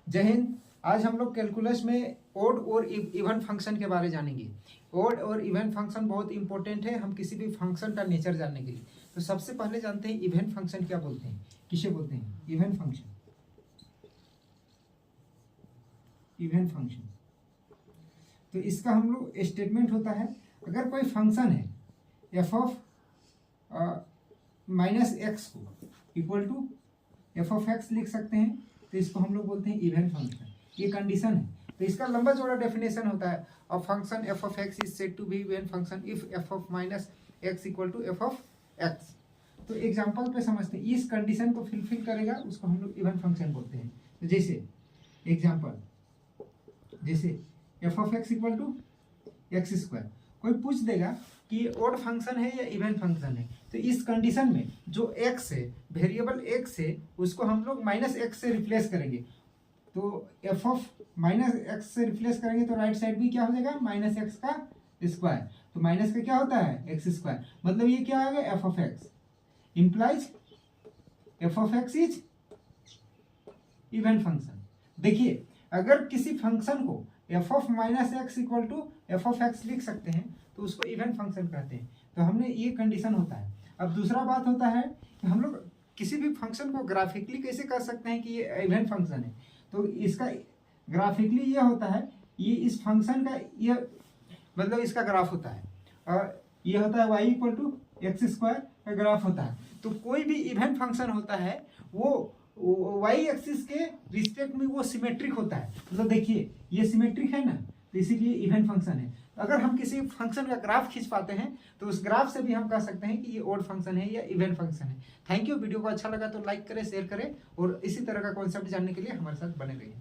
जय हिंद। आज हम लोग कैलकुलस में ओड और इवन फंक्शन के बारे जानेंगे। ओड और इवन फंक्शन बहुत इंपॉर्टेंट है हम किसी भी फंक्शन का नेचर जानने के लिए। तो सबसे पहले जानते हैं इवन फंक्शन क्या बोलते हैं, किसे बोलते हैं इवन फंक्शन। इवन फंक्शन तो इसका हम लोग स्टेटमेंट होता है, अगर कोई फंक्शन है एफ ऑफ माइनस एक्स को equal to f of x लिख सकते हैं, तो इसको हम लोग बोलते हैं इवन फंक्शन। ये कंडीशन है, तो इसका लंबा चौड़ा डेफिनेशन होता है और function f of x is said to be even function if f of minus x equal to f of x. तो एग्जांपल पे समझते हैं, इस कंडीशन को फिलफिल करेगा उसको हम लोग इवन फंक्शन बोलते हैं। तो जैसे एग्जांपल, जैसे f of x equal to x square, कोई पूछ देगा कि ओड फंक्शन है या इवन फंक्शन है, तो इस कंडीशन में जो एक्स है, वेरिएबल एक्स है, उसको हम लोग माइनस एक्स से रिप्लेस करेंगे। तो एफ ऑफ माइनस एक्स से रिप्लेस करेंगे तो राइट साइड भी क्या हो जाएगा, माइनस एक्स का स्क्वायर। तो माइनस का क्या होता है, एक्स स्क्वायर, मतलब ये क्या आ गया f of x implies f of x is even function. देखिए अगर किसी फंक्शन को f of minus x equal to f of x लिख सकते हैं तो उसको इवन फंक्शन कहते हैं। तो हमने ये कंडीशन होता है। अब दूसरा बात होता है कि हम लोग किसी भी फंक्शन को ग्राफिकली कैसे कर सकते हैं कि ये इवन फंक्शन है। तो इसका ग्राफिकली ये होता है, ये इस फंक्शन का ये मतलब इसका ग्राफ होता है और ये होता है y equal to x square का ग्राफ होता है। तो कोई भी इवन फंक्शन होता है वो वाई एक्सिस के रिस्पेक्ट में वो सिमेट्रिक होता है। मतलब देखिए ये सिमेट्रिक है ना, तो इसीलिए इवन फंक्शन है। अगर हम किसी फंक्शन का ग्राफ खींच पाते हैं तो उस ग्राफ से भी हम कह सकते हैं कि ये ओड फंक्शन है या इवन फंक्शन है। Thank you. वीडियो को अच्छा लगा तो लाइक करें, शेयर करें और इसी तरह का कॉन्सेप्ट जानने के लिए हमारे साथ बने रहिए।